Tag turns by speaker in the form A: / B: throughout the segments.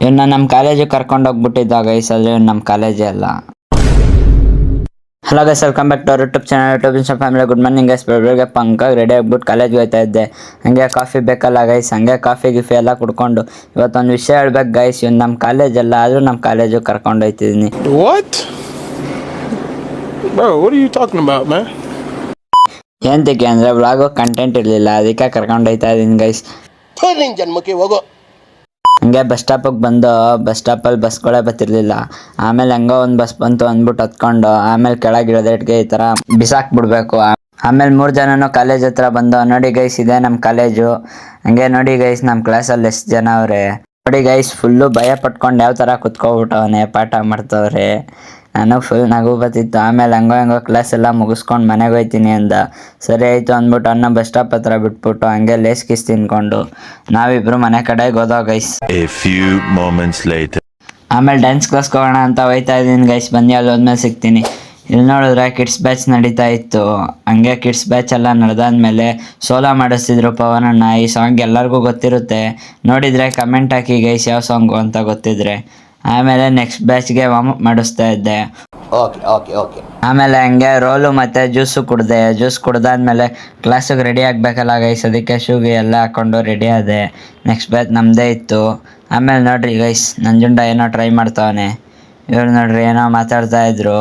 A: ಇವನ್ನ ನಮ್ಮ ಕಾಲೇಜಿಗೆ ಕರ್ಕೊಂಡು ಹೋಗ್ಬಿಟ್ಟಿದ್ದ ಗೈಸ್, ಆದರೆ ನಮ್ಮ ಕಾಲೇಜೇ ಅಲ್ಲ. Hello guys, welcome back to our YouTube channel YouTube Insta family. Good morning guys. ಬೆಳಗ್ಗೆ ಪಂಕಾಗಿ ರೆಡಿ ಆಗ್ಬಿಟ್ಟು ಕಾಲೇಜ್ಗೆ ಹೋಗ್ತಾ ಇದ್ದೆ. ಹಂಗೆ ಕಾಫಿ ಬೇಕಲ್ಲ ಗೈಸ್, ಹಂಗೆ ಕಾಫಿ ಗಿಫಿ ಎಲ್ಲ ಕುಡ್ಕೊಂಡು ಇವತ್ತೊಂದು ವಿಷಯ ಹೇಳ್ಬೇಕು ಗೈಸ್. ಇವ್ನು ನಮ್ಮ ಕಾಲೇಜ್ ಅಲ್ಲ, ಆದರೂ ನಮ್ಮ ಕಾಲೇಜಿಗೆ ಕರ್ಕೊಂಡು ಹೋಗ್ತಿದ್ದೀನಿ. ಏನಂತಕ್ಕೆ ಅಂದರೆ ವ್ಲಾಗು ಕಂಟೆಂಟ್ ಇರಲಿಲ್ಲ, ಅದಕ್ಕೆ ಕರ್ಕೊಂಡು ಹೋಗ್ತಾ ಇದ್ದೀನಿ ಗೈಸ್.
B: ಜನ್ಮಕ್ಕೆ ಹೋಗೋ.
A: ಹಂಗೆ ಬಸ್ ಸ್ಟಾಪಿಗೆ ಬಂದು ಬಸ್ ಸ್ಟಾಪಲ್ಲಿ ಬಸ್ಗಳೇ ಬರ್ತಿರ್ಲಿಲ್ಲ. ಆಮೇಲೆ ಹಂಗೋ ಒಂದು ಬಸ್ ಬಂತು ಅಂದ್ಬಿಟ್ಟು ಹತ್ಕೊಂಡು ಆಮೇಲೆ ಕೆಳಗಿಳಿದೆಟ್ಗೆ ಈ ಥರ ಬಿಸಾಕ್ಬಿಡ್ಬೇಕು. ಆಮೇಲೆ 3 ಜನನು ಕಾಲೇಜ್ ಹತ್ರ ಬಂದು, ನೋಡಿ ಗೈಸ್ ಇದೆ ನಮ್ಮ ಕಾಲೇಜು. ಹಂಗೆ ನೋಡಿ ಗೈಸ್ ನಮ್ಮ ಕ್ಲಾಸಲ್ಲಿ ಎಷ್ಟು ಜನ ಅವರೇ ನೋಡಿ ಗೈಸ್. ಫುಲ್ಲು ಭಯ ಪಟ್ಕೊಂಡು ಯಾವ ಥರ ಕುತ್ಕೊಬಿಟ್ಟವನೆ, ಪಾಠ ಮಾಡ್ತವ್ರೆ. ನನಗೆ ಫುಲ್ ನಗು ಬರ್ತಿತ್ತು. ಆಮೇಲೆ ಹಂಗೋ ಕ್ಲಾಸ್ ಎಲ್ಲ ಮುಗಿಸ್ಕೊಂಡು ಮನೆಗೆ ಹೋಗ್ತೀನಿ ಅಂದ. ಸರಿ ಆಯಿತು ಅಂದ್ಬಿಟ್ಟು ಅನ್ನ ಬಸ್ ಸ್ಟಾಪ್ ಹತ್ರ ಬಿಟ್ಬಿಟ್ಟು ಹಂಗೆ ಲೇಸ್ ಕಿಸ್ ತಿನ್ಕೊಂಡು ನಾವಿಬ್ರು ಮನೆ ಕಡೆಗೆ ಹೋದೋ ಗೈಸ್. ಆಮೇಲೆ ಡ್ಯಾನ್ಸ್ ಕ್ಲಾಸ್ಗೆ ಹೋಗೋಣ ಅಂತ ಹೋಯ್ತಾ ಇದ್ದೀನಿ ಗೈಸ್. ಬನ್ನಿ, ಅಲ್ಲಿ ಹೋದ್ಮೇಲೆ ಸಿಗ್ತೀನಿ. ಇಲ್ಲಿ ನೋಡಿದ್ರೆ ಕಿಡ್ಸ್ ಬ್ಯಾಚ್ ನಡೀತಾ ಇತ್ತು. ಹಂಗೆ ಕಿಡ್ಸ್ ಬ್ಯಾಚ್ ಎಲ್ಲ ನಡೆದಾದ್ಮೇಲೆ ಸೋಲೋ ಮಾಡಿಸ್ತಿದ್ರು ಪವನಣ್ಣ. ಈ ಸಾಂಗ್ ಎಲ್ಲರಿಗೂ ಗೊತ್ತಿರುತ್ತೆ, ನೋಡಿದರೆ ಕಮೆಂಟ್ ಹಾಕಿ ಗೈಸ್ ಯಾವ ಸಾಂಗು ಅಂತ ಗೊತ್ತಿದ್ರೆ. ಆಮೇಲೆ ನೆಕ್ಸ್ಟ್ ಬ್ಯಾಚ್ಗೆ ವಾರ್ಮ್ ಅಪ್ ಮಾಡಿಸ್ತಾ ಇದ್ದೆ. ಆಮೇಲೆ ಹಂಗೆ ರೋಲು ಮತ್ತು ಜ್ಯೂಸು ಕುಡ್ದೆ. ಜ್ಯೂಸ್ ಕುಡ್ದಾದ್ಮೇಲೆ ಕ್ಲಾಸಿಗೆ ರೆಡಿ ಆಗಬೇಕಲ್ಲ ಗೈಸ್, ಅದಕ್ಕೆ ಶೂಗೆ ಎಲ್ಲ ಹಾಕ್ಕೊಂಡು ರೆಡಿ ಆದೆ. ನೆಕ್ಸ್ಟ್ ಬ್ಯಾಚ್ ನಮ್ಮದೇ ಇತ್ತು. ಆಮೇಲೆ ನೋಡ್ರಿ ಗೈಸ್, ನಂಜುಂಡ ಏನೋ ಟ್ರೈ ಮಾಡ್ತಾವನೆ. ಇವ್ರು ನೋಡ್ರಿ ಏನೋ ಮಾತಾಡ್ತಾ ಇದ್ರು.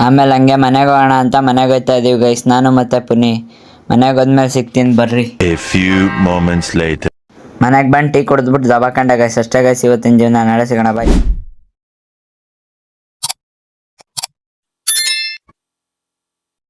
A: ಆಮೇಲೆ ಹಂಗೆ ಮನೆಗೆ ಹೋಗೋಣ ಅಂತ ಮನೆಗೆ ಹೋಗ್ತಾ ಇದೀವಿ ಗೈಸ್, ನಾನು ಮತ್ತೆ ಪುನಿ. ಮನೆಗೆ ಹೋದ್ಮೇಲೆ ಸಿಗ್ತೀನಿ ಬರ್ರಿ. ಮನೆಗೆ ಬಂದು ಟೀ ಕುಡಿದ್ಬಿಟ್ಟು ದಬಾಕಂಡೆ ಗೈಸ್. ಅಷ್ಟೇ ಗೈಸ್ ಇವತ್ತಿನ ಜೀವನ. ನಾಳೆ ಸಿಗೋಣ, ಬಾಯ್.